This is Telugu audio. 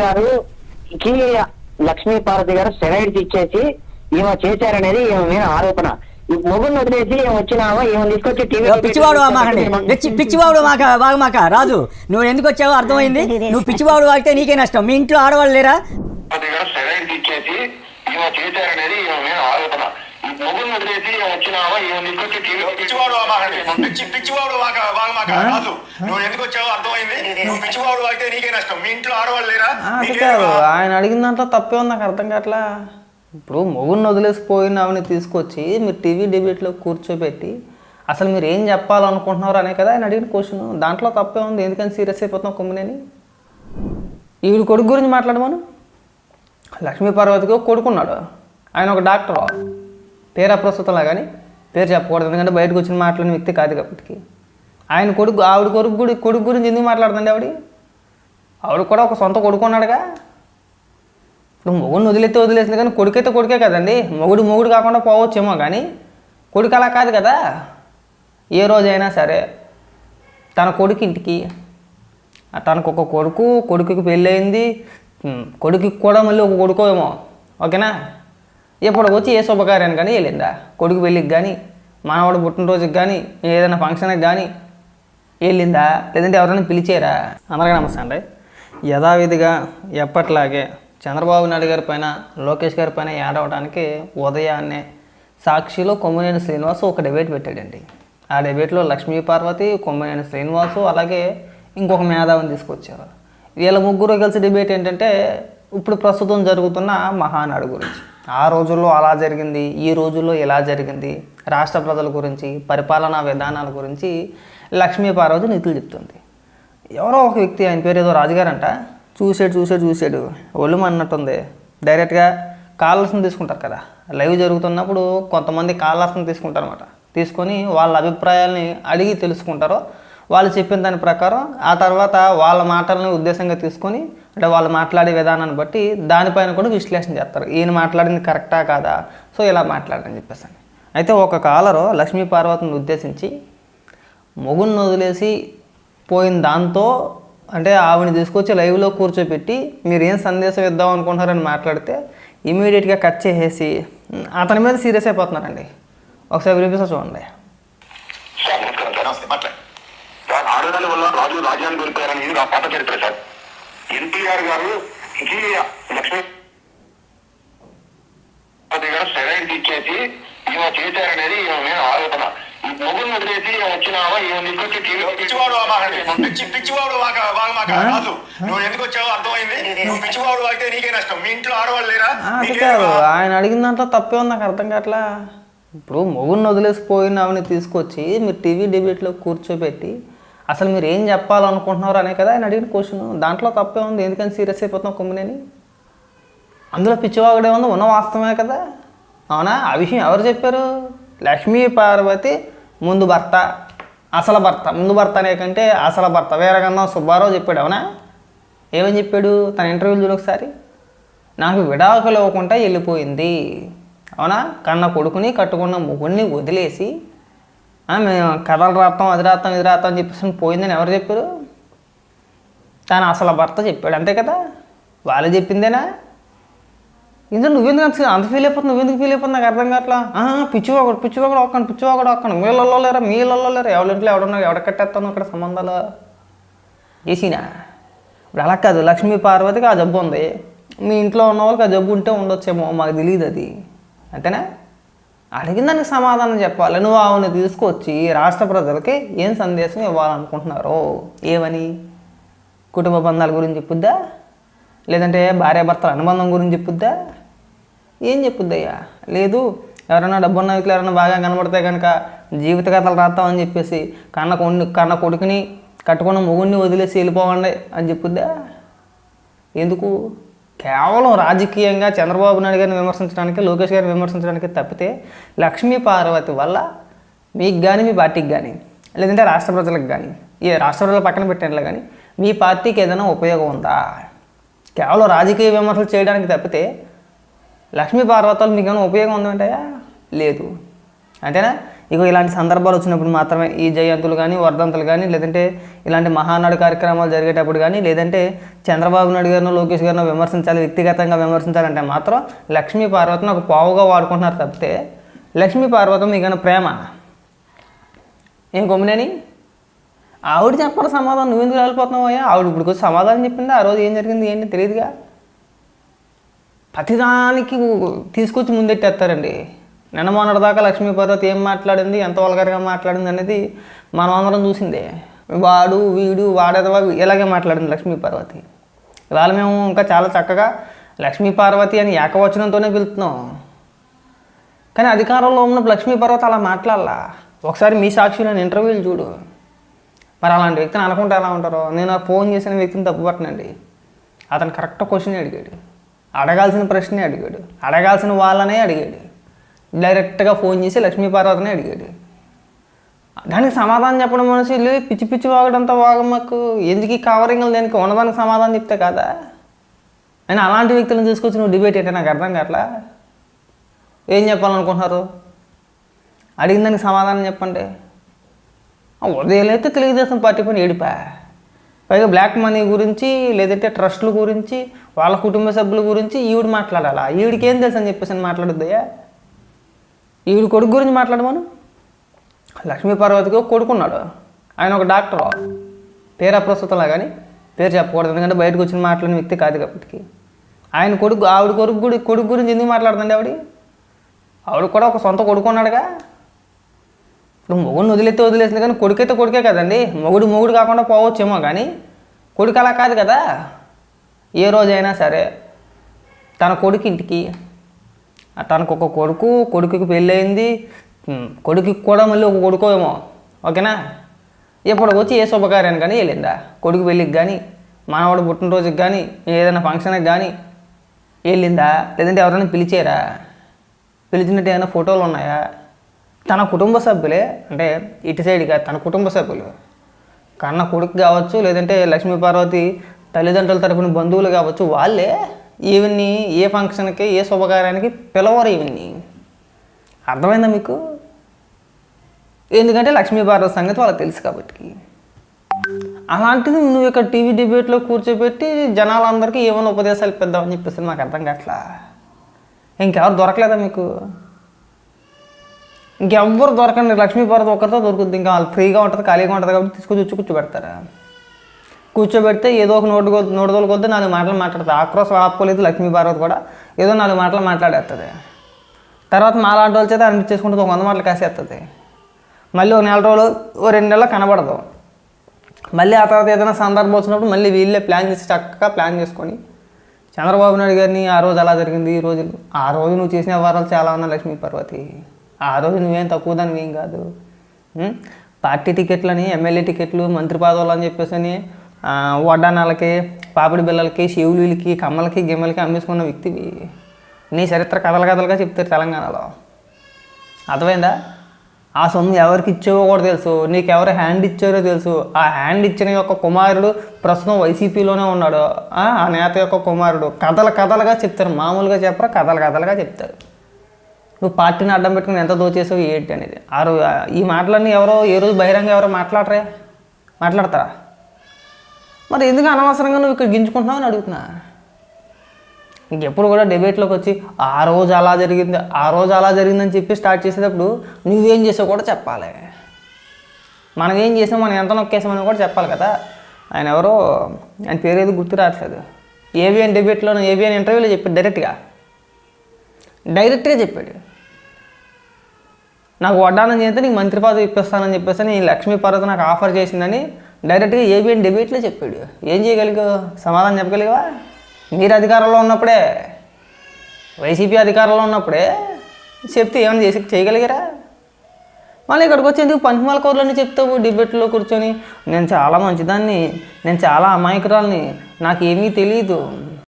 గారుకి లక్ష్మీ పార్వతి గారు స్టెరాయిడ్స్ ఇచ్చేసి ఈమె చేశారనేది ఈమె మీద ఆరోపణ. మొగుడిని వదిలేసి వచ్చినావా ఈమె తీసుకొచ్చి పిచ్చివాడు మాకండి, పిచ్చివాడు మాక రాజు, నువ్వు ఎందుకు వచ్చావో అర్థమైంది. నువ్వు పిచ్చివాడు వాగితే నీకే నష్టం. మీ ఇంట్లో ఆడవాళ్ళు లేరా? స్టెరాయిడ్స్ ఇచ్చేసి ఈమె చేశారనేది ఈమె మీద ఆరోపణ. మొగుడిని వదిలేసి వచ్చినావా ఈమె తీసుకొచ్చి పిచ్చివాడు రాజు, నువ్వు ఎందుకు వచ్చావో అర్థమైంది. నువ్వు పిచ్చివాడు వాగితే నీకే నష్టం. మీ ఇంట్లో ఆడవాళ్ళు లేరా? ఆయన అడిగిన దాంట్లో తప్పే ఉంది, నాకు అర్థం కావట్లా. ఇప్పుడు మొగుడిని వదిలేసిపోయిన ఆవిని తీసుకొచ్చి మీరు టీవీ డిబేట్లో కూర్చోబెట్టి అసలు మీరు ఏం చెప్పాలనుకుంటున్నారు అనే కదా ఆయన అడిగిన క్వశ్చన్. దాంట్లో తప్పే ఉంది. ఎందుకని సీరియస్ అయిపోతున్నాం కొమ్మినేని? ఈవిడ కొడుకు గురించి మాట్లాడమను. లక్ష్మీ పార్వతికి ఒక కొడుకున్నాడు, ఆయన ఒక డాక్టరు. పేరు అప్రస్తుతంలా కానీ పేరు చెప్పకూడదు, ఎందుకంటే బయటకు వచ్చిన మాట్లాడిన వ్యక్తి కాదు కాబట్టి. ఆయన కొడుకు ఆవిడ కొడుకు గురించి ఎందుకు మాట్లాడుతుంది? ఆవిడ కూడా ఒక సొంత కొడుకు ఉన్నాడుగా. ఇప్పుడు మొగుడిని వదిలేసింది కానీ కొడుకైతే కొడుకే కదండి. మొగుడు కాకుండా పోవచ్చేమో కానీ కొడుకు అలా కాదు కదా. ఏ రోజైనా సరే తన కొడుకు ఇంటికి, తనకు ఒక కొడుకుకి పెళ్ళి అయింది, కొడుకుకి కూడా మళ్ళీ ఒక కొడుకో ఏమో, ఓకేనా? ఎప్పటికి వచ్చి ఏ శుభకార్యానికి కానీ వెళ్ళిందా? కొడుకు పెళ్ళికి కానీ, మనవాడు పుట్టినరోజుకి కానీ, ఏదైనా ఫంక్షన్కి కానీ వెళ్ళిందా? లేదంటే ఎవరైనా పిలిచారా? అందరికీ నమస్తే అండి. యథావిధిగా ఎప్పట్లాగే చంద్రబాబు నాయుడు గారి పైన, లోకేష్ గారి పైన ఏడవడానికి ఉదయాన్నే సాక్షిలో కొమ్మినేని శ్రీనివాసు ఒక డిబేట్ పెట్టాడండి. ఆ డిబేట్లో లక్ష్మీ పార్వతి, కొమ్మినేని శ్రీనివాసు అలాగే ఇంకొక మేధావిని తీసుకొచ్చారు. వీళ్ళ ముగ్గురు కలిసి డిబేట్ ఏంటంటే ఇప్పుడు ప్రస్తుతం జరుగుతున్న మహానాడు గురించి. ఆ రోజుల్లో అలా జరిగింది, ఈ రోజుల్లో ఇలా జరిగింది, రాష్ట్ర ప్రజల గురించి, పరిపాలనా విధానాల గురించి లక్ష్మీ పార్వతి నీతులు చెప్తుంది. ఎవరో ఒక వ్యక్తి, ఆయన పేరు ఏదో రాజుగారంట, చూసాడు ఒళ్ళు అన్నట్టుంది. డైరెక్ట్గా కాలర్స్ని తీసుకుంటారు కదా, లైవ్ జరుగుతున్నప్పుడు కొంతమంది కాలర్స్ని తీసుకుంటారు అనమాట. తీసుకొని వాళ్ళ అభిప్రాయాల్ని అడిగి తెలుసుకుంటారు. వాళ్ళు చెప్పిన దాని ప్రకారం ఆ తర్వాత వాళ్ళ మాటలని ఉద్దేశంగా తీసుకొని, అంటే వాళ్ళు మాట్లాడే విధానాన్ని బట్టి దానిపైన కూడా విశ్లేషణ చేస్తారు. ఈయన మాట్లాడింది కరెక్టా కాదా, సో ఇలా మాట్లాడని చెప్పేసి. అయితే ఒక కాలరు లక్ష్మీ పార్వతిని ఉద్దేశించి మొగుడిని వదిలేసి పోయిన దాంతో, అంటే ఆవిడని తీసుకొచ్చి లైవ్లో కూర్చోబెట్టి మీరు ఏం సందేశం ఇద్దాం అనుకుంటున్నారని మాట్లాడితే ఇమీడియట్గా కట్ చేసేసి అతని మీద సీరియస్ అయిపోతున్నారండి. ఒకసారి వినిపిస్తా చూడండి. ఆడదాని వల్ల రాజు రాజ్యాన్ని కోల్పోయారని నా పాత చరిత్ర సార్. ఎన్టీఆర్ గారు లక్ష్మీ గారు స్టెరాయిడ్స్ ఇచ్చేసి ఈమె చేశారనేది ఈమె మీద ఆరోపణ. మొగుడిని వదిలేసి వచ్చినావా ఈమె తీసుకొచ్చి పిచ్చివాడు రాజు, నువ్వు ఎందుకు వచ్చావో అర్థమైంది. నువ్వు పిచ్చివాడు వాగితే నీకే నష్టం. మీ ఇంట్లో ఆడవాళ్ళు లేరా? ఆయన అడిగిన దాంట్లో తప్పే ఉంది, నాకు అర్థం కావట్లా. ఇప్పుడు మొగుడిని వదిలేసిపోయిన ఆవిని తీసుకొచ్చి మీరు టీవీ డిబేట్లో కూర్చోబెట్టి అసలు మీరు ఏం చెప్పాలనుకుంటున్నారు అనే కదా ఆయన అడిగిన క్వశ్చన్. దాంట్లో తప్పే ఉంది. ఎందుకని సీరియస్ అయిపోతున్నాం కొమ్మినేని? అందులో పిచ్చివాగుడే ఉంది, ఉన్న వాస్తవమే కదా, అవునా? ఆ విషయం ఎవరు చెప్పారు? లక్ష్మీ పార్వతి ముందు భర్త, అసలు భర్త, ముందు భర్త అనే కంటే అసలు భర్త వీరగంధం సుబ్బారావు చెప్పాడు, అవునా? ఏమని చెప్పాడు తన ఇంటర్వ్యూలు చూడు ఒకసారి? నాకు విడాకులు ఇవ్వకుండా వెళ్ళిపోయింది, అవునా? కన్న కొడుకుని కట్టుకున్న మొగుడిని వదిలేసి మేము కథలు రాస్తాం, అది రాస్తాం, ఇది రాస్తాం అని చెప్పేసి పోయిందని ఎవరు చెప్పారు? తన అసలు భర్త చెప్పాడు, అంతే కదా? వాళ్ళు చెప్పిందేనా? ఇందులో నువ్వెందుకు అంత ఫీల్ అయిపోతుంది, నువ్వెందుకు ఫీల్ అయిపోతుంది నాకు అర్థం కావట్లా. పిచ్చివాడు ఒక్కను మీళ్ళల్లో లేరా, ఎవరింట్లో ఎవడున్నా ఎవడ కట్టేస్తాను అక్కడ సంబంధాలు చేసినా. ఇప్పుడు అలా కాదు, లక్ష్మీ పార్వతికి ఆ జబ్బు ఉంది, మీ ఇంట్లో ఉన్న వాళ్ళకి ఆ జబ్బు ఉంటే ఉండొచ్చేమో, మాకు తెలియదు అది, అంతేనా? అడిగిన దానికి సమాధానం చెప్పాలి. నువ్వు ఆవుని తీసుకొచ్చి రాష్ట్ర ప్రజలకి ఏం సందేశం ఇవ్వాలనుకుంటున్నారో, ఏమని? కుటుంబ బంధాల గురించి చెప్పుద్దా, లేదంటే భార్యాభర్తల అనుబంధం గురించి చెప్పుద్దా, ఏం చెప్పుద్దయ్యా? లేదు, ఎవరైనా డబ్బున్న వ్యక్తులు ఎవరైనా బాగా కనబడితే కనుక జీవిత కథలు రాస్తామని చెప్పేసి కన్న కొడుకుని కట్టుకున్న మొగుడిని వదిలేసి వెళ్ళిపోవండి అని చెప్పుద్దా? ఎందుకు? కేవలం రాజకీయంగా చంద్రబాబు నాయుడు గారిని విమర్శించడానికి, లోకేష్ గారిని విమర్శించడానికి తప్పితే లక్ష్మీ పార్వతి వల్ల మీకు కానీ, మీ పార్టీకి కానీ, లేదంటే రాష్ట్ర ప్రజలకు కానీ, ఏ రాష్ట్ర ప్రజలు పక్కన పెట్టినట్లు కానీ మీ పార్టీకి ఏదైనా ఉపయోగం ఉందా? కేవలం రాజకీయ విమర్శలు చేయడానికి తప్పితే లక్ష్మీ పార్వతాలు మీకు ఏమైనా ఉపయోగం ఉందంటాయా? లేదు, అంతేనా? ఇక ఇలాంటి సందర్భాలు వచ్చినప్పుడు మాత్రమే ఈ జయంతులు కానీ వర్ధంతులు కానీ లేదంటే ఇలాంటి మహానాడు కార్యక్రమాలు జరిగేటప్పుడు కానీ లేదంటే చంద్రబాబు నాయుడు గారినో లోకేష్ గారినో విమర్శించాలి, వ్యక్తిగతంగా విమర్శించాలంటే మాత్రం లక్ష్మీ పార్వతిని ఒక పావుగా వాడుకుంటున్నారు తప్పితే లక్ష్మీ పార్వతి మీకన్నా ప్రేమ ఏం కొమ్మినని ఆవిడ చెప్పడం సమాధానం నువ్వెందుకు వెళ్ళిపోతున్నావు అయ్యా? ఆవిడ ఇప్పుడు సమాధానం చెప్పింది, ఆ రోజు ఏం జరిగింది ఏంటి తెలియదుగా. ప్రతిదానికి తీసుకొచ్చి ముందెట్టేస్తారండి. నిన్న మొన్నటిదాకా లక్ష్మీ పార్వతి ఏం మాట్లాడింది, ఎంత వల్గర్గా మాట్లాడింది అనేది మనం అందరం చూసిందే. వాడు వీడు వాడేదవా ఇలాగే మాట్లాడింది లక్ష్మీ పార్వతి. ఇవాళ మేము ఇంకా చాలా చక్కగా లక్ష్మీ పార్వతి అని ఏకవచనంతోనే పిలుస్తున్నాం. కానీ అధికారంలో ఉన్న లక్ష్మీ పార్వతి అలా మాట్లాడాలా? ఒకసారి మీ సాక్షిలో ఇంటర్వ్యూలు చూడు. మరి అలాంటి వ్యక్తిని అనుకుంటే ఎలా ఉంటారో. నేను ఫోన్ చేసిన వ్యక్తిని తప్పుపట్టనండి. అతను కరెక్ట్ క్వశ్చన్ అడిగాడు, అడగాల్సిన ప్రశ్నే అడిగాడు, అడగాల్సిన వాళ్ళనే అడిగాడు. డైరెక్ట్గా ఫోన్ చేసి లక్ష్మీ పార్వతిని అడిగాడు. దానికి సమాధానం చెప్పడం మనసు వెళ్ళి పిచ్చి పిచ్చి వాగడంతో వాగమ్మకు ఎందుకు ఈ కవరింగ్లు దేనికి ఉన్నదానికి సమాధానం చెప్తే కదా. అయినా అలాంటి వ్యక్తులను తీసుకొచ్చి నువ్వు డిబేట్ ఏంటంటే నాకు అర్థం కావట్లా. ఏం చెప్పాలనుకుంటున్నారు? అడిగిన దానికి సమాధానం చెప్పండి. ఉదయం అయితే తెలుగుదేశం పార్టీ పని ఏడిపా, పైగా బ్లాక్ మనీ గురించి లేదంటే ట్రస్టుల గురించి వాళ్ళ కుటుంబ సభ్యుల గురించి ఈవిడ మాట్లాడాలా? ఈవిడికి ఏం తెలుసు అని చెప్పేసి మాట్లాడొద్దయ్యా. ఈవిడ కొడుకు గురించి మాట్లాడమను. లక్ష్మీ పార్వతికి ఒక కొడుకున్నాడు, ఆయన ఒక డాక్టర్, పేరు అప్రస్తుతంలా కానీ పేరు చెప్పకూడదు ఎందుకంటే బయటకు వచ్చిన మాట్లాడిన వ్యక్తి కాదు కాబట్టి. ఆయన కొడుకు ఆవిడ కొడుకు గురించి ఎందుకు మాట్లాడుతుంది ఆవిడ కూడా ఒక సొంత కొడుకు ఉన్నాడుగా. ఇప్పుడు మొగుడిని వదిలేసింది కానీ కొడుకైతే కొడుకే కదండి. మొగుడు కాకుండా పోవచ్చేమో కానీ కొడుకు అలా కాదు కదా. ఏ రోజైనా సరే తన కొడుకు ఇంటికి తనకు ఒక కొడుకుకి పెళ్ళయింది, కొడుకుకి కూడా మళ్ళీ ఒక కొడుకో ఏమో ఓకేనా, ఎప్పటికి వచ్చి ఏ శుభకార్యానికి కానీ వెళ్ళిందా? కొడుకు పెళ్ళికి కానీ మనవాడు పుట్టినరోజుకి కానీ ఏదైనా ఫంక్షన్కి కానీ వెళ్ళిందా? లేదంటే ఎవరైనా పిలిచారా? పిలిచినట్టు ఏమైనా ఫోటోలు ఉన్నాయా? తన కుటుంబ సభ్యులే అంటే ఇటు సైడ్గా తన కుటుంబ సభ్యులు కన్న కొడుకు కావచ్చు లేదంటే లక్ష్మీ పార్వతి తల్లిదండ్రుల తరపున బంధువులు కావచ్చు, వాళ్ళే ఈవెన్ని ఏ ఫంక్షన్కి ఏ శుభకార్యానికి పిలవరు. ఈవెన్ని అర్థమైందా మీకు? ఎందుకంటే లక్ష్మీ పార్వతి సంగతి వాళ్ళకి తెలుసు కాబట్టి. అలాంటిది నువ్వు ఇక్కడ టీవీ డిబేట్లో కూర్చోబెట్టి జనాలందరికీ ఏమైనా ఉపదేశాలు ఇప్పిద్దామని చెప్పేసి నాకు అర్థం కావట్లా. ఇంకెవరు దొరకలేదా మీకు? ఇంకెవ్వరు దొరకండి. లక్ష్మీ పార్వతి ఒక్కరితో దొరుకుతుంది. ఇంకా వాళ్ళు ఫ్రీగా ఉంటుంది, ఖాళీగా ఉంటుంది కాబట్టి తీసుకొచ్చి కూర్చోబెడతారా? కూర్చోబెడితే ఏదో ఒక నోటుదోలు కొద్ది 4 మాటలు మాట్లాడుతుంది. ఆక్రోశం ఆపుకోలేదు లక్ష్మీ పార్వతి కూడా, ఏదో 4 మాటలు మాట్లాడేస్తుంది. తర్వాత మాలాంటి వాళ్ళ చేత అనిపించేసుకుంటుంది, 100 మాటలు కాసేస్తుంది. మళ్ళీ ఒక 4 రోజులు 2 నెలలు కనబడదు. మళ్ళీ ఆ తర్వాత ఏదైనా సందర్భం వచ్చినప్పుడు మళ్ళీ వీళ్ళే ప్లాన్ చేసి చక్కగా ప్లాన్ చేసుకొని చంద్రబాబు నాయుడు గారిని ఆ రోజు అలా జరిగింది, ఈ రోజు ఆ రోజు నువ్వు చేసిన వ్యవహారాలు చాలా ఉన్నాయి లక్ష్మీ పార్వతి. ఆ రోజు నువ్వేం తక్కువ దాన్ని ఏం కాదు. పార్టీ టికెట్లని, ఎమ్మెల్యే టికెట్లు, మంత్రి పదవులు అని చెప్పేసి వడ్డానాలకి, పాపిడి బిళ్ళలకి, శివులకి, కమ్మలకి, గిమ్మలకి అమ్మేసుకున్న వ్యక్తివి. నీ చరిత్ర కథలుగా చెప్తారు తెలంగాణలో. అర్థమైందా? ఆ సొమ్ము ఎవరికి ఇచ్చావో కూడా తెలుసు, నీకు ఎవరు హ్యాండ్ ఇచ్చారో తెలుసు. ఆ హ్యాండ్ ఇచ్చిన యొక్క కుమారుడు ప్రస్తుతం వైసీపీలోనే ఉన్నాడు. ఆ నేత యొక్క కుమారుడు. కథలుగా చెప్తారు, మామూలుగా చెప్పరు, కథలుగా చెప్తారు. నువ్వు పార్టీని అడ్డం పెట్టుకుని ఎంత దోచేసావు ఏంటి అనేది. ఈ మాటలన్నీ ఎవరో ఏ రోజు బహిరంగ ఎవరో మాట్లాడతారా? మరి ఎందుకు అనవసరంగా నువ్వు ఇక్కడ గింజుకుంటున్నావు అని అడుగుతున్నా. ఇంకెప్పుడు కూడా డిబేట్లోకి వచ్చి ఆ రోజు అలా జరిగిందని చెప్పి స్టార్ట్ చేసేటప్పుడు నువ్వేం చేసావు కూడా చెప్పాలి. మనం ఏం చేసాం, మనం ఎంత నొక్కేసామని కూడా చెప్పాలి కదా. ఆయన పేరు ఏది గుర్తు రావట్లేదు. ఏబిఎన్ డిబేట్లోనూ ఏబిఎన్ ఇంటర్వ్యూలో చెప్పాడు, డైరెక్ట్గా చెప్పాడు, నాకు వడ్డానం చేస్తే నీకు మంత్రి పదవి ఇప్పిస్తానని చెప్పేసి నీ లక్ష్మీ పార్వతి నాకు ఆఫర్ చేసిందని డైరెక్ట్గా ఏబిఎన్ డిబేట్లో చెప్పాడు. ఏం చేయగలిగావు? సమాధానం చెప్పగలిగావా? మీరు అధికారంలో ఉన్నప్పుడే, వైసీపీ అధికారంలో ఉన్నప్పుడే చెప్తే ఏమైనా చేయగలిగారా? మళ్ళీ ఇక్కడికి వచ్చి ఎందుకు పంచమాల కౌరులని చెప్తావు డిబేట్లో కూర్చొని? నేను చాలా మంచిదాన్ని, నేను చాలా అమాయకురాలని, నాకేమీ తెలియదు,